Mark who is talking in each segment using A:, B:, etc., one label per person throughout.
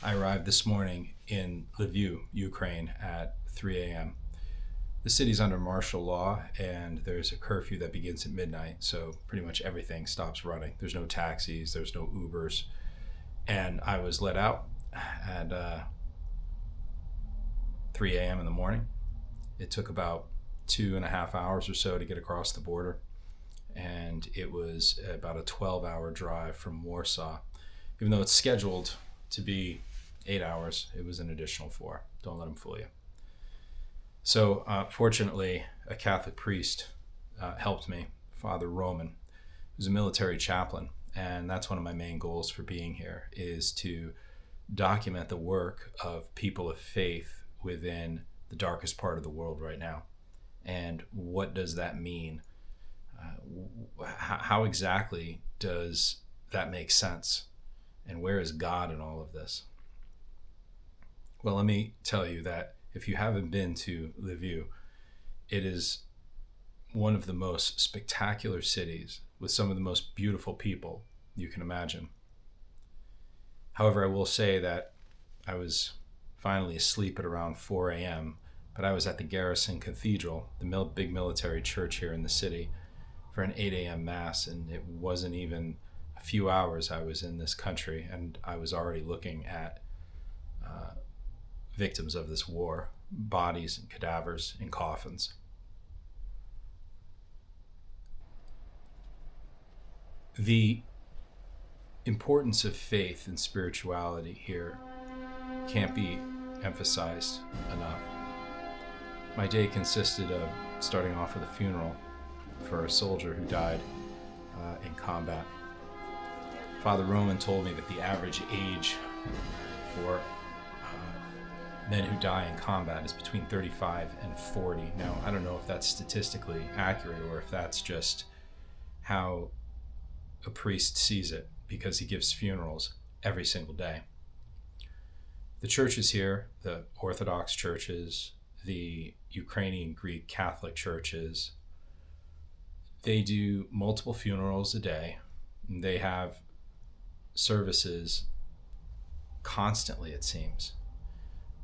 A: I arrived this morning in Lviv, Ukraine at 3 a.m. The city's under martial law and there's a curfew that begins at midnight, so pretty much everything stops running. There's no taxis, there's no Ubers, and I was let out at 3 a.m. in the morning. It took about 2.5 hours or so to get across the border, and it was about a 12-hour drive from Warsaw. Even though it's scheduled to be 8 hours, it was an additional four. Don't let them fool you. So fortunately, a Catholic priest helped me, Father Roman, who's a military chaplain, and that's one of my main goals for being here, is to document the work of people of faith within the darkest part of the world right now. And what does that mean? How exactly does that make sense? And where is God in all of this? Well, let me tell you that if you haven't been to Lviv, it is one of the most spectacular cities with some of the most beautiful people you can imagine. However, I will say that I was finally asleep at around 4 a.m., but I was at the Garrison Cathedral, the big military church here in the city, for an 8 a.m. Mass, and it wasn't even a few hours I was in this country, and I was already looking at victims of this war, bodies and cadavers in coffins. The importance of faith and spirituality here can't be emphasized enough. My day consisted of starting off with a funeral for a soldier who died in combat. Father Roman told me that the average age for men who die in combat is between 35 and 40. Now, I don't know if that's statistically accurate or if that's just how a priest sees it, because he gives funerals every single day. The churches here, the Orthodox churches, the Ukrainian Greek Catholic churches, they do multiple funerals a day. They have services constantly, it seems.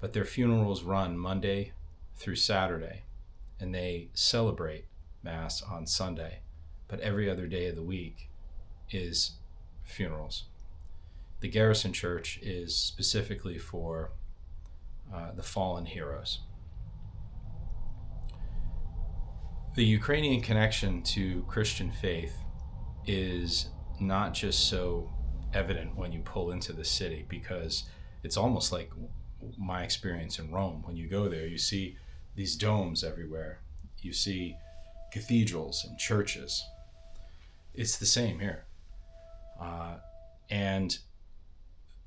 A: But their funerals run Monday through Saturday, and they celebrate Mass on Sunday. But every other day of the week is funerals. The Garrison Church is specifically for the fallen heroes. The Ukrainian connection to Christian faith is not just so evident when you pull into the city, because it's almost like my experience in Rome. When you go there, you see these domes everywhere. You see cathedrals and churches. It's the same here. And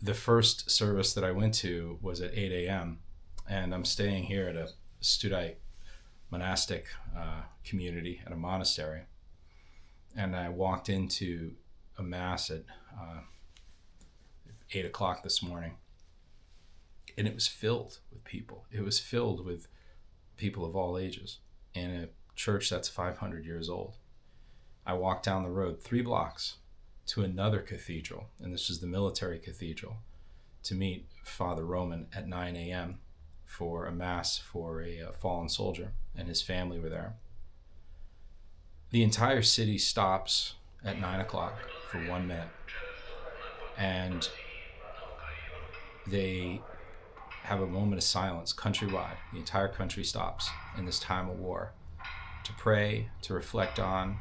A: the first service that I went to was at 8 a.m. and I'm staying here at a Studite monastic community at a monastery. And I walked into a Mass at 8 o'clock this morning. And it was filled with people. It was filled with people of all ages in a church that's 500 years old. I walked down the road 3 blocks to another cathedral, and this is the military cathedral, to meet Father Roman at 9 a.m. for a Mass for a fallen soldier, and his family were there. The entire city stops at 9 o'clock for 1 minute, and they have a moment of silence countrywide. The entire country stops in this time of war to pray, to reflect on,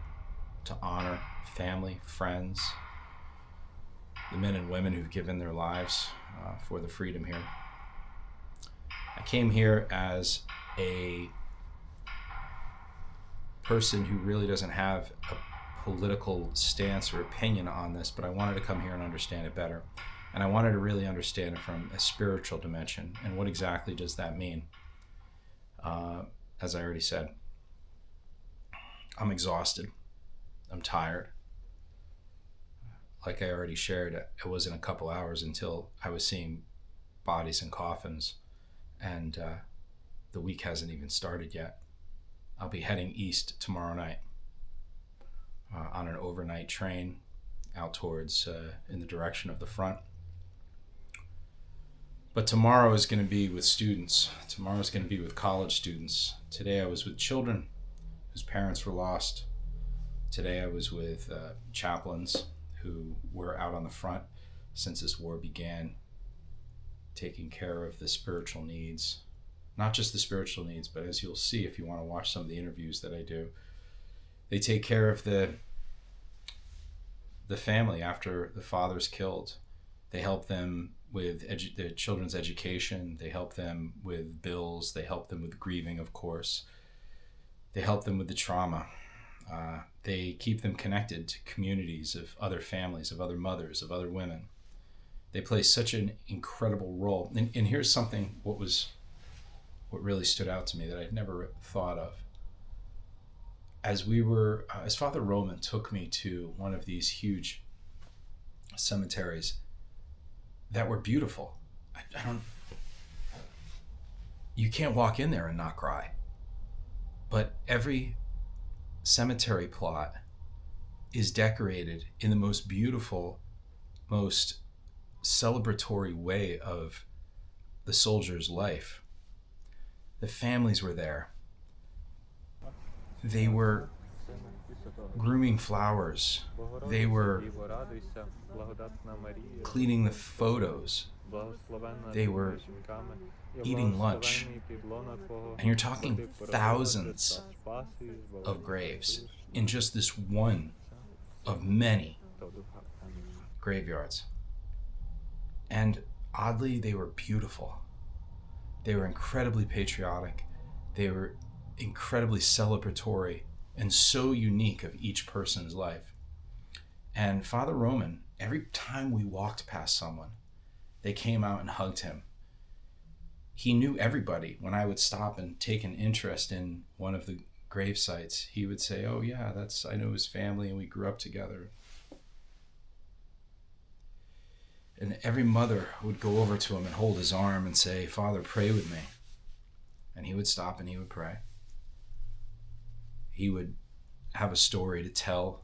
A: to honor family, friends, the men and women who've given their lives for the freedom here. I came here as a person who really doesn't have a political stance or opinion on this, but I wanted to come here and understand it better. And I wanted to really understand it from a spiritual dimension. And what exactly does that mean? As I already said, I'm exhausted. I'm tired. Like I already shared, it wasn't a couple hours until I was seeing bodies in coffins. And the week hasn't even started yet. I'll be heading east tomorrow night on an overnight train out towards in the direction of the front. But tomorrow is going to be with students. Tomorrow is going to be with college students. Today I was with children whose parents were lost. Today I was with chaplains who were out on the front since this war began, taking care of the spiritual needs. Not just the spiritual needs, but as you'll see if you want to watch some of the interviews that I do, they take care of the family after the father's killed. They help them with the children's education. They help them with bills. They help them with grieving, of course. They help them with the trauma. They keep them connected to communities of other families, of other mothers, of other women. They play such an incredible role. And here's something what really stood out to me that I'd never thought of. As Father Roman took me to one of these huge cemeteries that were beautiful. You can't walk in there and not cry. But every cemetery plot is decorated in the most beautiful, most celebratory way of the soldier's life. The families were there. They were grooming flowers. They were cleaning the photos. They were eating lunch. And you're talking thousands of graves in just this one of many graveyards. And oddly, they were beautiful. They were incredibly patriotic. They were incredibly celebratory and so unique of each person's life. And Father Roman, every time we walked past someone, they came out and hugged him. He knew everybody. When I would stop and take an interest in one of the grave sites, he would say, "Oh yeah, I know his family and we grew up together." And every mother would go over to him and hold his arm and say, "Father, pray with me." And he would stop and he would pray. He would have a story to tell.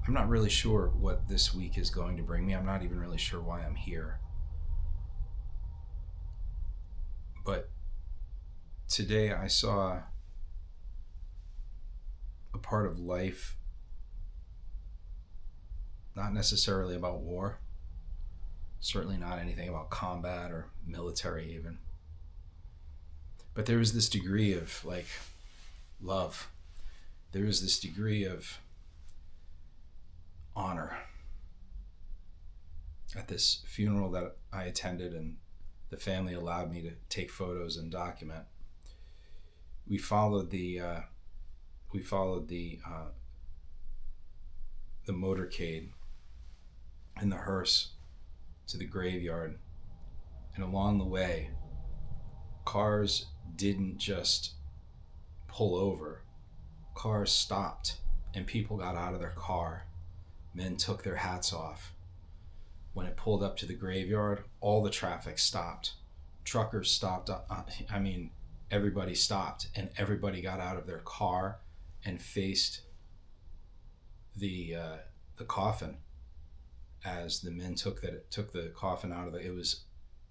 A: I'm not really sure what this week is going to bring me. I'm not even really sure why I'm here. But today I saw a part of life, not necessarily about war, certainly not anything about combat or military even. But there was this degree of love. There was this degree of honor at this funeral that I attended, and the family allowed me to take photos and document. We followed the motorcade in the hearse to the graveyard, and along the way, cars didn't just pull over. Cars stopped, and people got out of their car. Men took their hats off. When it pulled up to the graveyard, all the traffic stopped. Truckers stopped. Everybody stopped, and everybody got out of their car and faced the coffin as the men took the coffin out of it was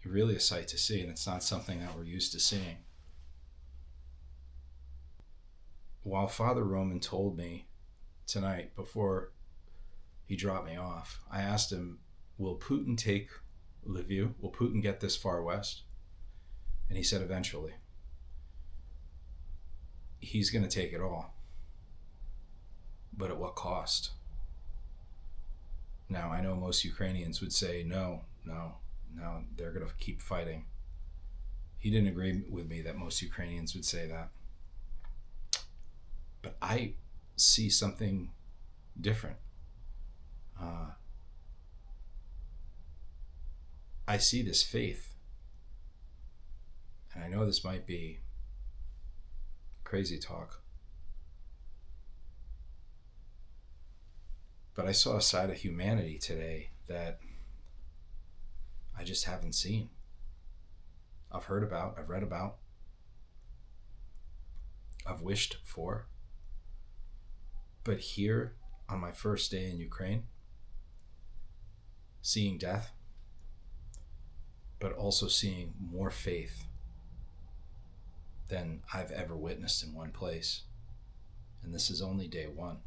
A: really a sight to see, and it's not something that we're used to seeing. While Father Roman told me tonight before he dropped me off, I asked him, "Will Putin take Lviv? Will Putin get this far west?" And he said, "Eventually. He's going to take it all. But at what cost?" Now, I know most Ukrainians would say, no, they're going to keep fighting. He didn't agree with me that most Ukrainians would say that. But I see something different. I see this faith. And I know this might be crazy talk. But I saw a side of humanity today that I just haven't seen. I've heard about, I've read about, I've wished for. But here, on my first day in Ukraine, seeing death, but also seeing more faith than I've ever witnessed in one place. And this is only day one.